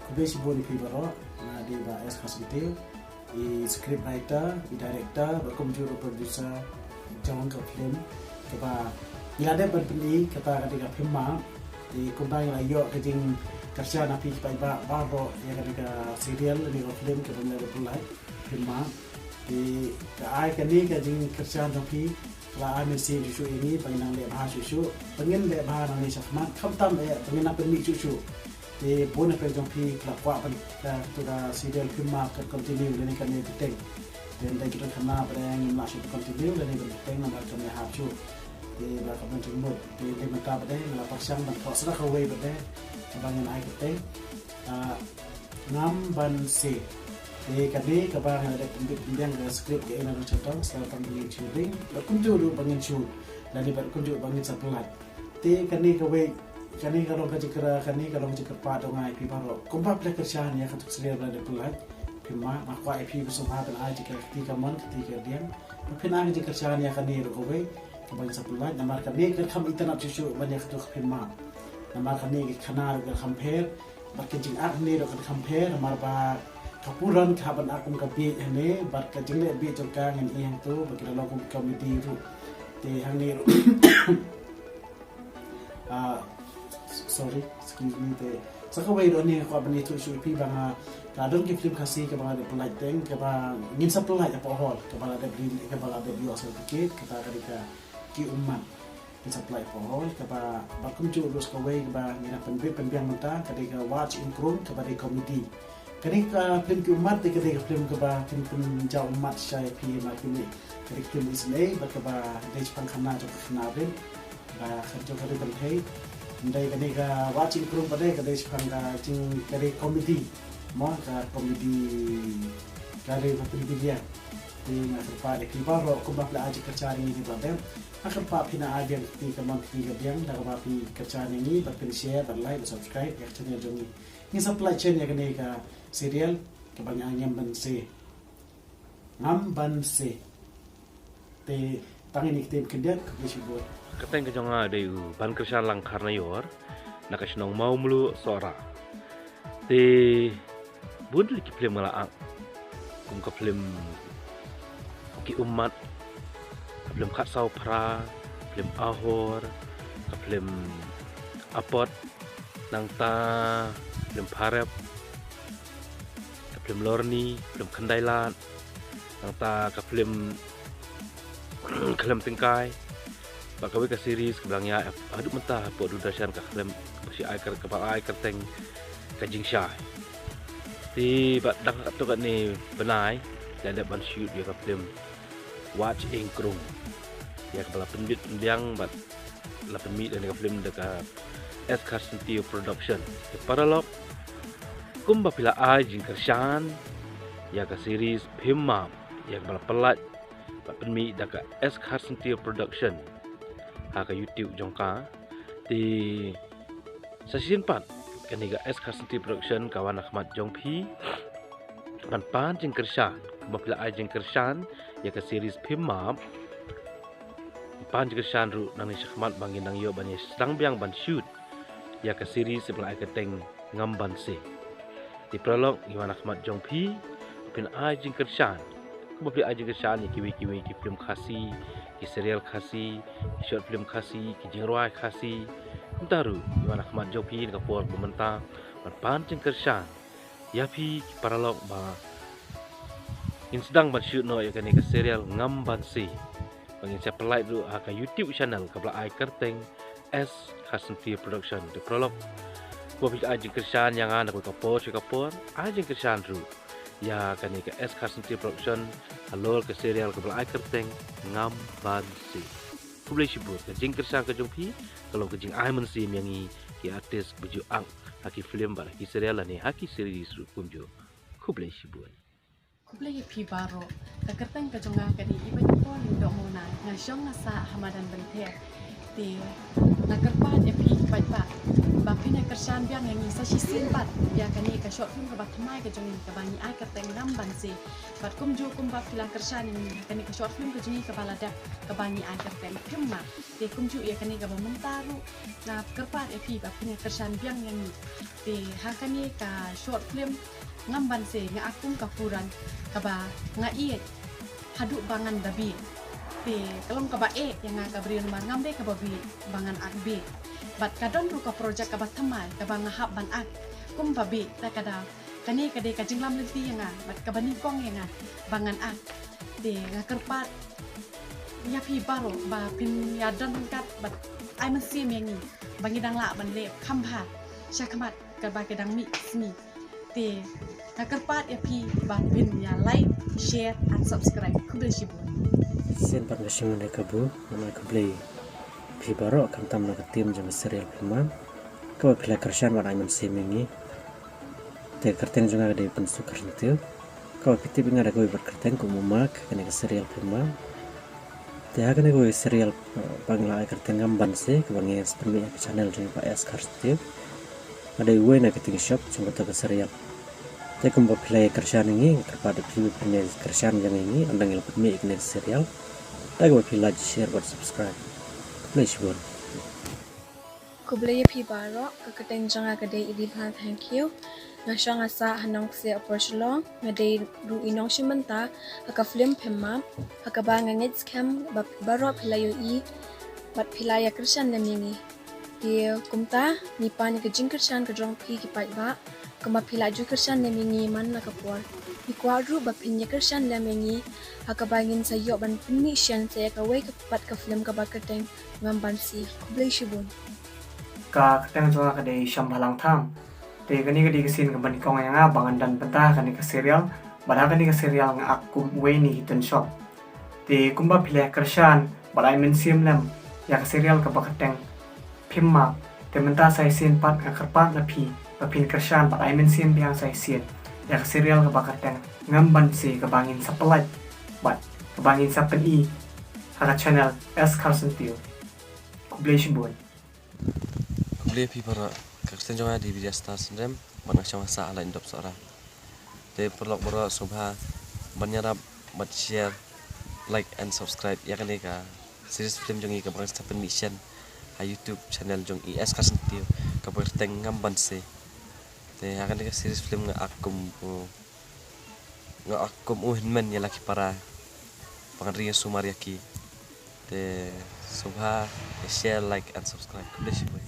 kubesi boni pibaro na di ba es khasite I script writer I director berkum juru producer jawang ka film ke ba ilade berpeni kata ketika film ma di kumbang la yo kejing kerja napi pai ba baro ya ketika serial ni ko film ke benda pulai film ma di ka ai kani kejing kerja napi la amesi isu ini pengen le bahas isu pengen le bahas nang ni sakmat khamtam pengen na penmi isu di bona pe jompi klakwa pan tu da serial film ma ke continue le ni kan ni teng dan da kita kena pada yang masuk continue le ni teng na ba jom ya hachu di ba kaman jumut di mata pada la pasang ban kau sudah kawai pada bangun ai ke teng ngam ban se di kadi kabang ada pembimbing dan skrip ke ina contoh setelah pembimbing shooting berkunjung dulu bangin shoot dan di berkunjung bangin sapelat ti kani kawai kani kalau kaji kera kani kalau kaji kerpa dongai pi baro kumpa ple kerjaan ya katuk selia berada pelat pima makwa ip bersama dan ai jika ketika man ketika diam pina kaji kerjaan ya kani ro kawai bangin sapelat namar kani ker kham itanap cucu banyak katuk pima namar kani kanar ker compare berkejing ni ro ker compare namar ba kapuran kaban akum kabi ini bar kajing le bi jongkang yang tu bagi lagu komedi ru di hang ni ru sorry excuse me te sakawai do ni ko bani tu su pi banga kadon ki film khasi ke banga de pelai teng ke bang ngin sa pelai apa hol ke banga de brin ke banga de bio certificate kita kadika ki ummat ki sa pelai apa hol ke ba bakum ju lus kawai ke ba ngina penbiang menta kadika watch in krum ke ba de komedi ketika film ke umat ketika film ke ba film jauh umat saya pi ma kini ketika film isne ba ke ba de Jepang khana jo khana ben ba khajo kare bantai ndai ketika watching krum pada ketika Jepang ka jing kare komedi mo ka komedi kare film dia di ngaserpa de ki ba ro ko ba la aji kerja ini di ba akan pa pina abian di kaman di gabiang da ba pi kerja ini ba pin share ba like subscribe ya channel jongi ni supply chain ya ketika serial kebanyakan yang banse ngam banse te tangin iktim kendian kebisi buat kateng ke jonga de ban kersan lang karna yor nakasnong mau mulu sora te bundli ki film mala kum ka film ki umat film khat sau pra film ahor ka film apot nang ta film parep film Lorni, film Kandailan, nangta ke film film Tingkai, bakawi ke series kebilangnya aduk mentah buat dudasyan ke film si aikar kepala aikar teng kajing syai. Di bak dak tu kat ni benai dan ada ban shoot dia ke film Watch in Krung. Ya kepala penbit pendiang bat la penmit dan ke film dekat S Carson Teo Production. Di Paralog kumba pila ai jing kersan ya ka series Pimma yang bala pelat ba penmi daka S Carson Teo Production ha ka YouTube jongka di season 4 kani ga S Carson Teo Production kawan Ahmad Jongpi pan jing kersan kumba pila ai jing kersan ya ka series Pimma pan jing kersan ru nang Ahmad bangin nang yo bani sedang biang ban shoot ya ka series sebelah ai keteng ngamban se di prolog Iwan Ahmad Jongpi pin ajing kersan kemudian ajing kersan ni kiwi ki film khasi ki serial khasi ki short film khasi ki jingroi khasi entaru Iwan Ahmad Jongpi ni kapor pementang pan jing kersan ya pi ki prolog ba in sedang ban shoot no ya kan ke serial ngamban si bangin siapa like dulu ke YouTube channel kabla ai kerteng S Carson Teo Production di prolog Bobby ajing kersan yang anak kapor ajing kersan ru ya kan ke S Carson Teo Production halol ke serial ke belai kerteng ngam ban si boleh sebut ke jing kersan ke jongpi kalau ke jing ai men si mengi ki artis baju ang haki film bar haki serial ni haki series ru kunjo boleh sebut boleh pi baro ke kerteng ke jonga ke di iba ko lindo mona na syong na sa hamadan bente di nakerpa de pi baik pak bapin ya kersan biang yang isa sisin pat ya kani ka short film ka batmai ka jongi ka bani ai ka tengam ban se bat kum ju kum ba filang kersan ini kani ka short film ka jongi ka balada ka bani ai ka teng pemma te kum ju ya kani ka bamentaru na kerpat epi bapin ya kersan biang yang ni te ha kani ka short film ngam ban se nga akum ka puran ka ba nga iet haduk bangan dabi te kalom ka ba yang nga berian ngam be ka babi bangan akbe bat kadon ru ka projek ka batamai ka bang hab ban ak kum babi ta kada kani kade ka jinglam lenti yang bat ka bani kong yang bangan ak de nga kerpat ya pi baro ba pin ya don kat bat ai man sim yang ni bangi dang la ban le khamha syakmat ka ba ke dang mi sni te nga kerpat ya pi ba pin ya like share and subscribe ku beli shibu Sen pan kasing na kabu na kablay pi baro kam tam na katim jam serial pimam ka pila karshan wa aiman semingi te karten junga de pen su karntiu ka piti binga da go ber karten ko mumak kene ka serial pimam te ha kene go serial bangla karten ngam ban se ka bangi spremi channel jeng pa es karstiu ada we na kating shop jung ka serial te kum ba pila karshan ngi kepada pi punya karshan jang ini andang il me ikne serial ta go pila share buat subscribe please bon Kublaya pi baro kakateng janga kadai idibhan thank you ngasang asa hanong se operation ngadai ru inong shimanta haka film phemma haka ba ngangit scam baro philayo I bat philaya krishan namingi dia kumta nipan ke jingkrshan ke jong pi ki pai ba kama philaju krishan namingi man na kapor ikwa ru ba phinya krishan namingi haka ba ngin sayo ban pinni shan se ka we ka pat ka film ka ba kateng ngamban si kublay shibun ka kateng jonga ka de shambalang tham te kani ka di kasin ka bani kong nga bangan dan benta kani ka serial bada kani ka serial nga akum we ni hitun shop te kumba phile karshan balai men sim lam ya ka serial ka bakateng phimma te menta sai sin pat ka karpat na phi pa phin karshan balai men sim biang sai sin ya ka serial ka bakateng ngamban si ka bangin sa pelat bat ka bangin sa pen haka channel S Carson Teo kublay shibun Kublay pi para kakten jonga di video star sendem bana sama sa ala indop sora te perlok boro sobha banyarap bat share like and subscribe ya kan ka series film jongi ka bang stapen mission ha YouTube channel jong IS Carson Teo ka berteng ngamban se te akan ka series film nga akum uhinmen ya laki para pangriya sumariaki te sobha share like and subscribe kublay shibun